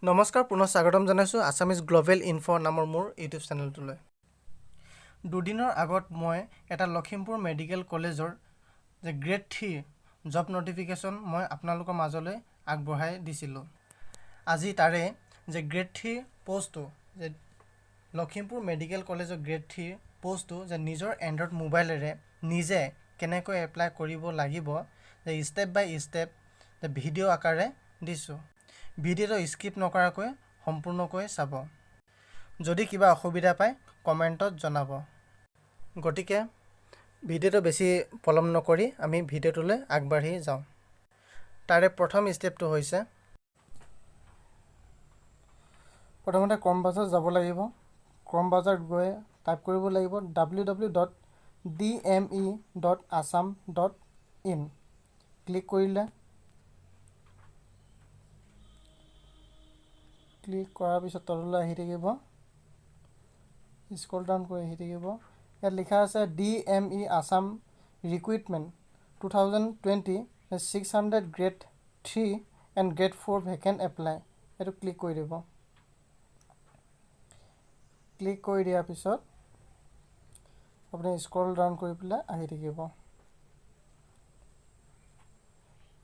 নমস্কাৰ পুনৰ স্বাগতম জনাইছোঁ আছামিজ গ্ল'বেল ইনফো নামৰ মোৰ ইউটিউব চেনেলটোলৈ। দুদিনৰ আগত মই এটা লখিমপুৰ মেডিকেল কলেজৰ যে গ্ৰেড 3 জব নটিফিকেশ্যন মই আপোনালোকৰ মাজলৈ আগবঢ়াই দিছিলোঁ। আজি তাৰে যে গ্ৰেড 3 পষ্টটো যে লখিমপুৰ মেডিকেল কলেজৰ গ্ৰেড 3 পষ্টটো যে নিজৰ এণ্ড্ৰইড মোবাইলেৰে নিজে কেনেকৈ এপ্লাই কৰিব লাগিব যে ষ্টেপ বাই ষ্টেপ ভিডিঅ' আকাৰে দিছোঁ। ভিডিঅ'টো স্কিপ নকৰাকৈ সম্পূৰ্ণকৈ চাব। যদি কিবা অসুবিধা পায় কমেণ্টত জনাব। গতিকে ভিডিঅ'টো বেছি পলম নকৰি আমি ভিডিঅ'টোলৈ আগবাঢ়ি যাওঁ। তাৰে প্ৰথম ষ্টেপটো হৈছে প্ৰথমতে ক্ৰম ব্ৰাউজাৰত যাব লাগিব। ক্ৰম ব্ৰাউজাৰত গৈ টাইপ কৰিব লাগিব www.dme.assam.in। ক্লিক কৰিলে ক্লিক কৰাৰ পিছত তললৈ আহি থাকিব, স্ক্ৰল ডাউন কৰি আহি থাকিব। ইয়াত লিখা আছে DME Assam recruitment 2020 600 grade 3 and grade 4 vacant apply. এইটো ক্লিক কৰি দিব। ক্লিক কৰি দিয়াৰ পিছত আপুনি স্ক্ৰল ডাউন কৰি পেলাই আহি থাকিব।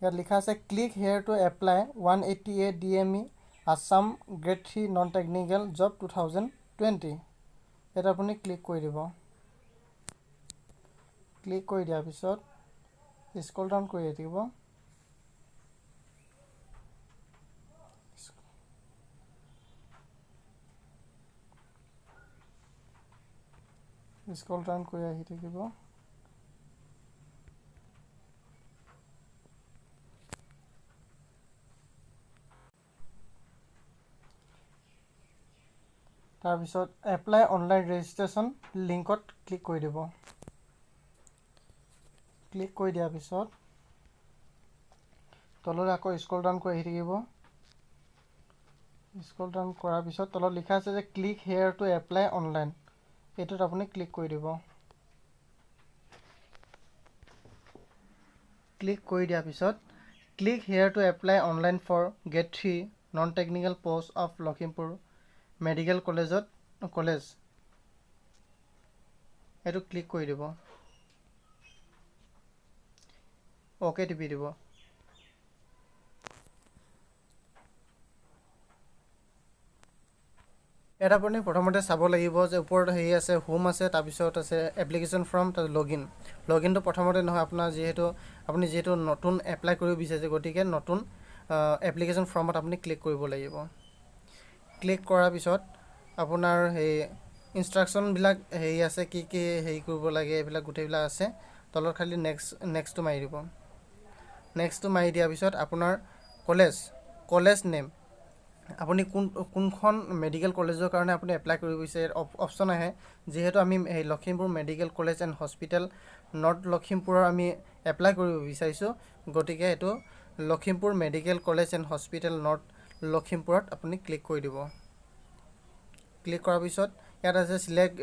ইয়াত লিখা আছে click here to apply 188 DME Assam grade 3 non technical job 2020। ইয়াত আপুনি ক্লিক কৰি দিব। ক্লিক কৰি দিয়াৰ পিছত স্ক্ৰল ডাউন কৰি থাকিব। স্ক্ৰল ডাউন কৰি আহি থাকিব। তাৰপিছত এপ্লাই অনলাইন ৰেজিষ্ট্ৰেশ্যন লিংকত ক্লিক কৰি দিব। ক্লিক কৰি দিয়াৰ পিছত তললৈ আকৌ স্ক্ৰল ডাউন কৰি আহি থাকিব। স্ক্ৰল ডাউন কৰাৰ পিছত তলত লিখা আছে যে click here to apply online. এইটোত আপুনি ক্লিক কৰি দিব। ক্লিক কৰি দিয়াৰ পিছত click here to apply online for grade 3 non technical post of Lakhimpur medical college এইটো ক্লিক কৰি দিব। অ'কে টিপি দিব। ইয়াত আপুনি প্ৰথমতে চাব লাগিব যে ওপৰত হেৰি আছে হোম আছে, তাৰপিছত আছে এপ্লিকেশ্যন ফৰ্ম, তাৰপিছত লগইনটো প্ৰথমতে নহয়। আপুনি যিহেতু নতুন এপ্লাই কৰিব বিচাৰিছে গতিকে নতুন এপ্লিকেশ্যন ফৰ্মত আপুনি ক্লিক কৰিব লাগিব। ক্লিক কৰাৰ পিছত আপোনাৰ সেই ইনষ্ট্ৰাকশ্যনবিলাক হেৰি আছে, কি কি হেৰি কৰিব লাগে এইবিলাক গোটেইবিলাক আছে। তলত খালি নেক্সটটো মাৰি দিব। নেক্সটটো মাৰি দিয়াৰ পিছত আপোনাৰ কলেজ নেম, আপুনি কোনখন মেডিকেল কলেজৰ কাৰণে আপুনি এপ্লাই কৰিব বিচাৰে অপশ্যন আহে। যিহেতু আমি এই Lakhimpur medical college and hospital north লখিমপুৰৰ আমি এপ্লাই কৰিব বিচাৰিছোঁ গতিকে এইটো Lakhimpur medical college and hospital north লখিমপুৰত আপুনি ক্লিক কৰি দিব। ক্লিক কৰাৰ পিছত ইয়াত আছে select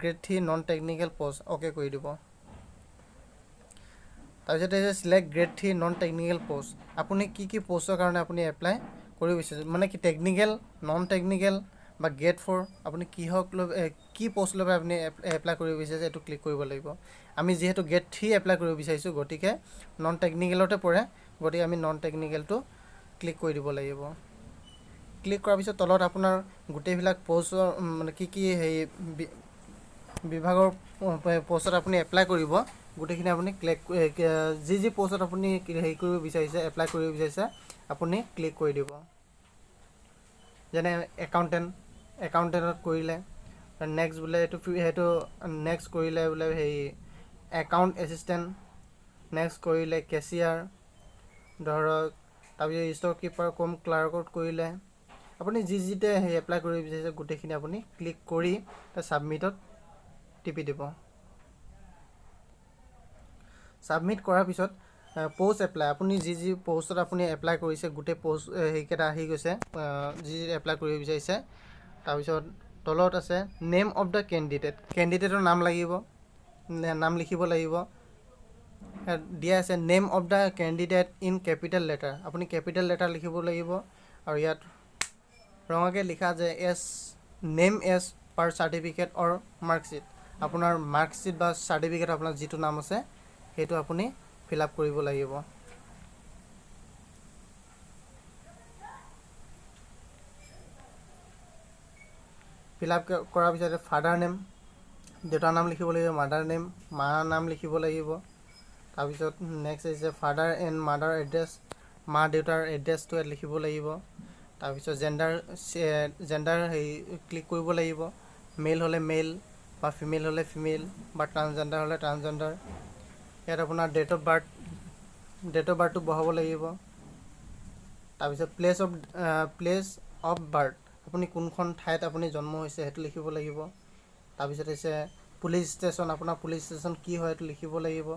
grade 3 non technical post, okay কৰি দিব। তাৰপিছত আছে select grade 3 non technical post. আপুনি কি পষ্টৰ কাৰণে আপুনি এপ্লাই কৰিব বিচাৰিছে, মানে কি টেকনিকেল, নন টেকনিকেল বা গ্ৰেড 4 আপুনি কি পষ্ট লৈ আপুনি এপ্লাই কৰিব বিচাৰিছে এইটো ক্লিক কৰিব লাগিব। আমি যিহেতু গ্ৰেড 3 এপ্লাই কৰিব বিচাৰিছোঁ গতিকে নন টেকনিকেলতে পৰে, গতিকে আমি নন টেকনিকেলটো ক্লিক কৰি দিব লাগিব। ক্লিক কৰাৰ পিছত তলত আপোনাৰ গোটেইবিলাক পষ্টৰ মানে কি হেৰি বিভাগৰ পষ্টত আপুনি এপ্লাই কৰিব গোটেইখিনি আপুনি যি পষ্টত আপুনি হেৰি কৰিব বিচাৰিছে এপ্লাই কৰিব বিচাৰিছে আপুনি ক্লিক কৰি দিব। যেনে একাউণ্টেণ্টত কৰিলে নেক্সট বোলে সেইটো নেক্সট কৰিলে বোলে হেৰি একাউণ্ট এছিষ্টেণ্ট, নেক্সট কৰিলে কেচিয়াৰ ধৰক, তাৰপিছত ষ্ট'ৰ কিপাৰ কম ক্লাৰ্কত কৰিলে আপুনি যিতে সেই এপ্লাই কৰিব বিচাৰিছে গোটেইখিনি আপুনি ক্লিক কৰি ছাবমিটত টিপি দিব। ছাবমিট কৰাৰ পিছত পষ্ট এপ্লাই, আপুনি যি পষ্টত আপুনি এপ্লাই কৰিছে গোটেই পষ্ট সেইকেইটা আহি গৈছে যি এপ্লাই কৰিব বিচাৰিছে। তাৰপিছত তলত আছে নেম অফ দ্য কেণ্ডিডেটৰ নাম লিখিব লাগিব। দিয়া আছে name of the candidate in capital letter, আপুনি কেপিটেল লেটাৰ লিখিব লাগিব। আৰু ইয়াত ৰঙাকৈ লিখা যে এছ নেম এছ পাৰ চাৰ্টিফিকেট অৰ মাৰ্কশ্বিট, আপোনাৰ মাৰ্কশ্বিট বা চাৰ্টিফিকেট আপোনাৰ যিটো নাম আছে সেইটো আপুনি ফিল আপ কৰিব লাগিব। ফিল আপ কৰাৰ পিছতে ফাদাৰ নেম, দেউতাৰ নাম লিখিব লাগিব, মাদাৰ নেম, মাৰ নাম লিখিব লাগিব। তাৰপিছত নেক্সট হৈছে ফাদাৰ এণ্ড মাদাৰ এড্ৰেছ, মা দেউতাৰ এড্ৰেছটো ইয়াত লিখিব লাগিব। তাৰপিছত জেণ্ডাৰ হেৰি ক্লিক কৰিব লাগিব, মেল হ'লে মেল বা ফিমেল হ'লে ফিমেল বা ট্ৰান্সজেণ্ডাৰ হ'লে ট্ৰান্সজেণ্ডাৰ। ইয়াত আপোনাৰ ডেট অফ বাৰ্থটো বহাব লাগিব। তাৰপিছত প্লেচ অফ বাৰ্থ, আপুনি কোনখন ঠাইত আপুনি জন্ম হৈছে সেইটো লিখিব লাগিব। তাৰপিছত হৈছে পুলিচ ষ্টেচন, আপোনাৰ পুলিচ ষ্টেচন কি হয় সেইটো লিখিব লাগিব।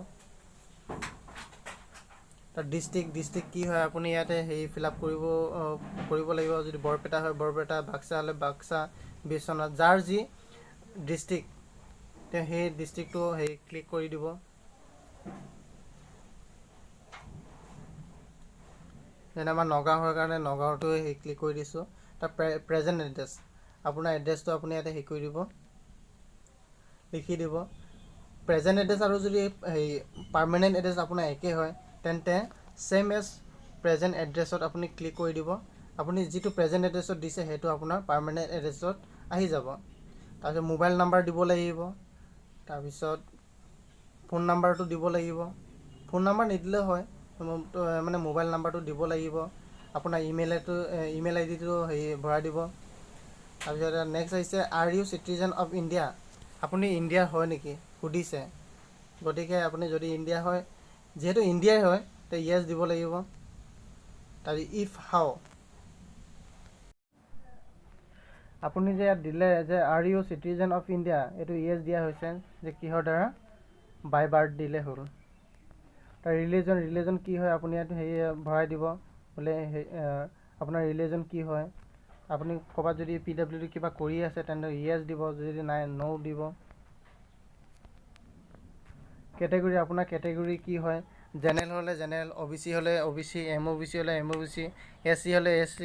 তাৰ ডিষ্ট্ৰিক্ট কি হয় আপুনি ইয়াতে হেৰি ফিল আপ কৰিব লাগিব। যদি বৰপেটা হয় বৰপেটা, বাক্সা হ'লে বাক্সা, বিশ্বনাথ, যাৰ যি ডিষ্ট্ৰিক্ট তেওঁ সেই ডিষ্ট্ৰিক্টটো হেৰি ক্লিক কৰি দিব। যেনে আমাৰ নগাঁও হোৱাৰ কাৰণে নগাঁওটো হেৰি ক্লিক কৰি দিছোঁ। তাৰ প্ৰেজেণ্ট এড্ৰেছ, আপোনাৰ এড্ৰেছটো আপুনি ইয়াতে হেৰি কৰি দিব, লিখি দিব। প্ৰেজেণ্ট এড্ৰেছ আৰু যদি হেৰি পাৰ্মানেণ্ট এড্ৰেছ আপোনাৰ একেই হয় তেন্তে ছেম এজ প্ৰেজেণ্ট এড্ৰেছত আপুনি ক্লিক কৰি দিব। আপুনি যিটো প্ৰেজেণ্ট এড্ৰেছত দিছে সেইটো আপোনাৰ পাৰ্মানেণ্ট এড্ৰেছত আহি যাব। তাৰপিছত মোবাইল নাম্বাৰ দিব লাগিব। তাৰপিছত ফোন নাম্বাৰটো দিব লাগিব। ফোন নাম্বাৰ নিদিলেও হয়, মানে মোবাইল নাম্বাৰটো দিব লাগিব। আপোনাৰ ইমেইল আই ডিটো হেৰি ভৰাই দিব। তাৰপিছত নেক্সট আহিছে are you citizen of India, আপুনি ইণ্ডিয়াৰ হয় নেকি সুধিছে, গতিকে আপুনি যদি ইণ্ডিয়া হয়, যিহেতু ইণ্ডিয়াই হয় তে য়েছ দিব লাগিব। তাৰপিছত ইফ হাউ, আপুনি যে ইয়াত দিলে যে are you citizen of India, এইটো য়েছ দিয়া হৈছে যে কিহৰ দ্বাৰা, বাই বাৰ্থ দিলে হ'ল। তাৰ ৰিলিজন কি হয় আপুনি ইয়াত হেৰি ভৰাই দিব, বোলে আপোনাৰ ৰিলিজন কি হয়। আপুনি ক'ৰবাত যদি PWD কিবা কৰি আছে তেন্তে য়েছ দিব, যদি নাই ন' দিব। কেটেগৰী, আপোনাৰ কেটেগৰী কি হয়, জেনেৰেল হ'লে জেনেৰেল, OBC হ'লে OBC, MOBC হ'লে MOBC, SC হ'লে SC,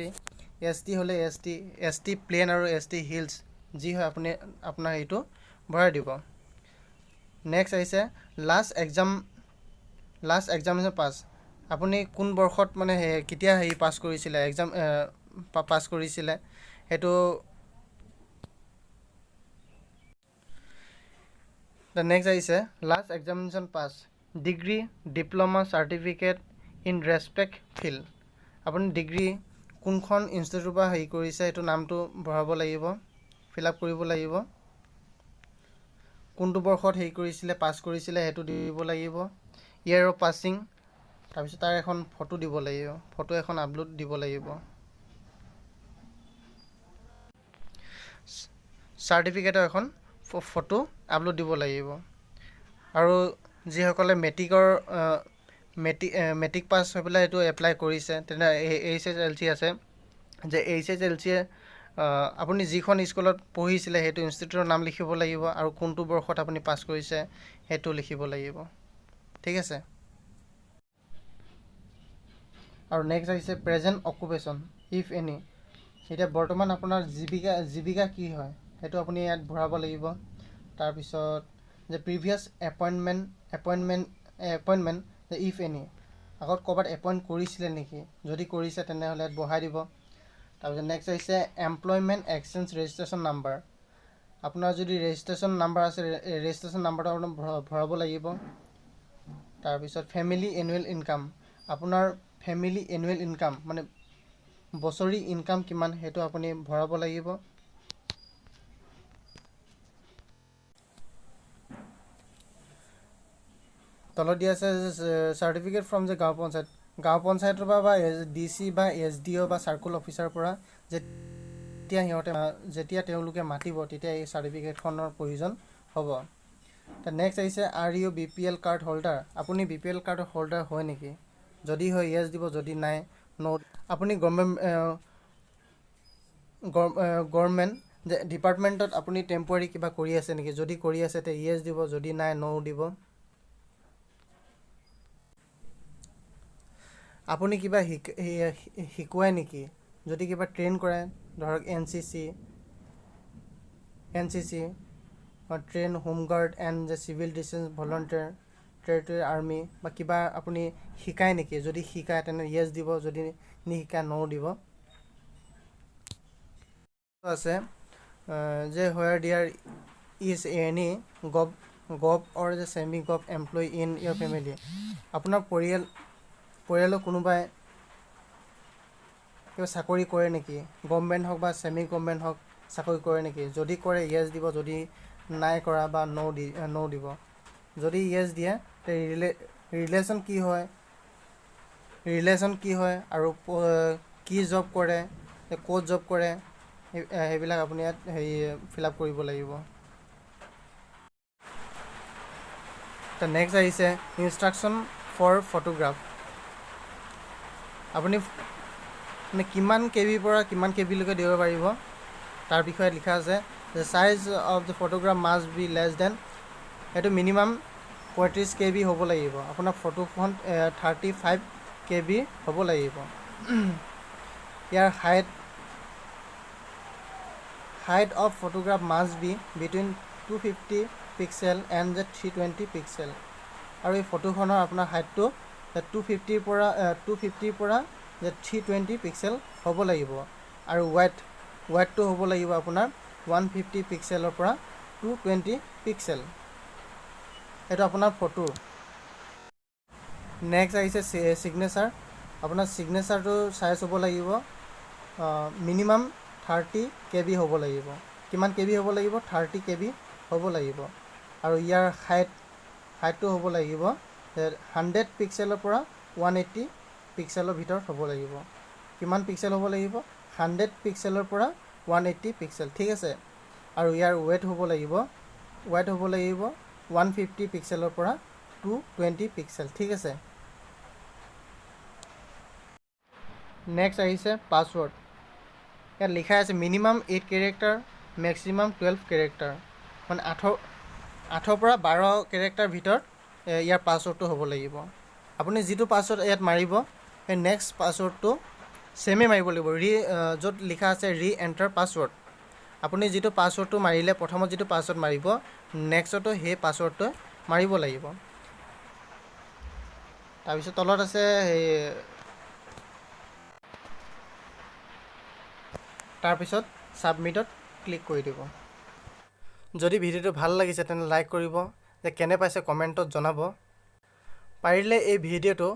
ST হ'লে ST, ST প্লেন আৰু ST হিলছ যি হয় আপুনি আপোনাৰ এইটো ভৰাই দিব। নেক্সট আহিছে লাষ্ট এক্সামিনেশ্যন পাছ, আপুনি কোন বৰ্ষত মানে কেতিয়া হেৰি পাছ কৰিছিলে, পাছ কৰিছিলে সেইটো। নেক্সট আহিছে last examination pass, degree, diploma, certificate in respect field, আপুনি ডিগ্ৰী কোনখন ইনষ্টিটিউটৰ পৰা হেৰি কৰিছে সেইটো নামটো ভৰাব লাগিব, ফিল আপ কৰিব লাগিব। কোনটো বৰ্ষত হেৰি কৰিছিলে পাছ কৰিছিলে সেইটো দিব লাগিব, ইয়েৰ অফ পাছিং, তাৰপিছত তাৰ এখন ফটো দিব লাগিব, ফটো এখন আপলোড দিব লাগিব। চাৰ্টিফিকেটৰ এখন ফটো আপলোড দিব লাগিব। আৰু যিসকলে মেট্ৰিক পাছ হৈ পেলাই এইটো এপ্লাই কৰিছে তেনে HSLC আছে, যে HSLCয়ে আপুনি যিখন স্কুলত পঢ়িছিলে সেইটো ইনষ্টিটিউটৰ নাম লিখিব লাগিব আৰু কোনটো বৰ্ষত আপুনি পাছ কৰিছে সেইটো লিখিব লাগিব। ঠিক আছে। আৰু নেক্সট আহিছে প্ৰেজেণ্ট অকুপেশ্যন ইফ এনি, এতিয়া বৰ্তমান আপোনাৰ জীৱিকা কি হয় সেইটো আপুনি ইয়াত ভৰাব লাগিব। তাৰপিছত যে প্ৰিভিয়াছ এপইণ্টমেণ্ট যে ইফ এনি, আগত ক'ৰবাত এপইণ্ট কৰিছিলে নেকি, যদি কৰিছে তেনেহ'লে ইয়াত বহাই দিব। তাৰপিছত নেক্সট আহিছে এমপ্লয়মেণ্ট এক্সচেঞ্জ ৰেজিষ্ট্ৰেশ্যন নাম্বাৰ, আপোনাৰ যদি ৰেজিষ্ট্ৰেশ্যন নাম্বাৰ আছে ৰেজিষ্ট্ৰেশ্যন নাম্বাৰটো আপোনাৰ ভৰাব লাগিব। তাৰপিছত ফেমিলি এনুৱেল ইনকাম, আপোনাৰ ফেমিলি এনুৱেল ইনকাম মানে বছৰি ইনকাম কিমান সেইটো আপুনি ভৰাব লাগিব। তলত দিয়া আছে চাৰ্টিফিকেট ফ্ৰম যে গাঁও পঞ্চায়তৰ পৰা বা DC বা SDO বা চাৰ্কুল অফিচাৰৰ পৰা যেতিয়া তেওঁলোকে মাতিব তেতিয়া এই চাৰ্টিফিকেটখনৰ প্ৰয়োজন হ'ব। নেক্সট আহিছে are you BPL card holder, আপুনি BPL কাৰ্ডৰ হোল্ডাৰ হয় নেকি, যদি হয় য়েছ দিব, যদি নাই ন'। আপুনি গভৰ্ণমেণ্ট যে ডিপাৰ্টমেণ্টত আপুনি টেম্পৰাৰী কিবা কৰি আছে নেকি, যদি কৰি আছে তে য়েছ দিব, যদি নাই ন' দিব। আপুনি কিবা শিকোৱাই নেকি, যদি কিবা ট্ৰেইন কৰায় ধৰক NCC train home guard and the civil defence volunteer territory army বা কিবা আপুনি শিকায় নেকি? যদি শিকায় তেনে য়েছ দিব, যদি নিশিকায় ন' দিব। আছে যে হোৱাৰ দিয়াৰ ইজ এনি গভ অৰ যে semi gov employee in your family, আপোনাৰ পৰিয়ালৰ কোনোবাই কিবা চাকৰি কৰে নেকি? গভৰ্ণমেণ্ট হওক বা ছেমি গভৰ্ণমেণ্ট হওক চাকৰি কৰে নেকি? যদি কৰে য়েছ দিব, যদি নাই কৰা বা ন' দিব। যদি য়েছ দিয়ে তে ৰিলেশ্যন কি হয় আৰু কি জব কৰে, ক'ত জব কৰে, সেইবিলাক আপুনি ইয়াত ফিল আপ কৰিব লাগিব। নেক্সট আহিছে ইনষ্ট্ৰাকশ্যন ফৰ ফটোগ্ৰাফ। আপুনি মানে কিমান কেবিৰ পৰা কিমান কেবিলৈকে দিব পাৰিব তাৰ বিষয়ে লিখা আছে। The size of the photograph must be less than, সেইটো মিনিমাম 35 KB হ'ব লাগিব। আপোনাৰ ফটোখন 35 KB হ'ব লাগিব। ইয়াৰ height of photograph must be between 250 pixel and 320 pixel. আৰু এই ফটোখনৰ আপোনাৰ হাইটটো 250 পৰা 320 পিক্সেল হ'ব লাগিব। আৰু ৱাইডটো হ'ব লাগিব আপোনাৰ 150 পিক্সেলৰ পৰা 220 পিক্সেল। এইটো আপোনাৰ ফটো। নেক্সট আহিছে ছিগনেচাৰ। আপোনাৰ ছিগনেচাৰটো চাইজ হ'ব লাগিব মিনিমাম 30 KB হ'ব লাগিব। কিমান KB হ'ব লাগিব? 30 KB হ'ব লাগিব। আৰু ইয়াৰ হাইটটো হ'ব লাগিব 100 পিক্সেলৰ পৰা 180 পিক্সেলৰ ভিতৰত হ'ব লাগিব। কিমান পিক্সেল হ'ব লাগিব? 100 পিক্সেলৰ পৰা 180 পিক্সেল, ঠিক আছে। আৰু ইয়াৰ ৱেইট হ'ব লাগিব 150 পিক্সেলৰ পৰা 220 পিক্সেল, ঠিক আছে। নেক্সট আহিছে পাছৱৰ্ড। ইয়াত লিখা আছে মিনিমাম 8 কেৰেক্টাৰ, মেক্সিমাম 12 কেৰেক্টাৰ, মানে 8 পৰা 12 কেৰেক্টাৰ ভিতৰত ইয়াৰ পাছৱৰ্ডটো হ'ব লাগিব। আপুনি যিটো পাছৱৰ্ড ইয়াত মাৰিব সেই নেক্সট পাছৱৰ্ডটো ছেমেই মাৰিব লাগিব। য'ত লিখা আছে এণ্টাৰ পাছৱৰ্ড, আপুনি যিটো পাছৱৰ্ডটো মাৰিলে প্ৰথমত যিটো পাছৱৰ্ড মাৰিব নেক্সটতো সেই পাছৱৰ্ডটো মাৰিব লাগিব। তাৰপিছত তলত আছে তাৰপিছত ছাবমিটত ক্লিক কৰি দিব। যদি ভিডিঅ'টো ভাল লাগিছে তেনে লাইক কৰিব, যে কেনে পাইছে কমেণ্টত জনাব। পাৰিলে এই ভিডিঅ'টো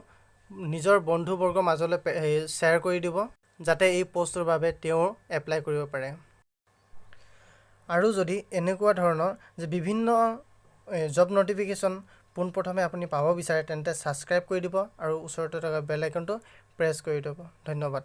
নিজৰ বন্ধুবৰ্গৰ মাজলৈ শ্বেয়াৰ কৰি দিব, যাতে এই পষ্টটোৰ বাবে তেওঁ এপ্লাই কৰিব পাৰে। আৰু যদি এনেকুৱা ধৰণৰ যে বিভিন্ন জব ন'টিফিকেশ্যন পোনপ্ৰথমে আপুনি পাব বিচাৰে তেন্তে ছাবস্ক্ৰাইব কৰি দিব আৰু ওচৰতে থকা বেল আইকনটো প্ৰেছ কৰি দিব। ধন্যবাদ।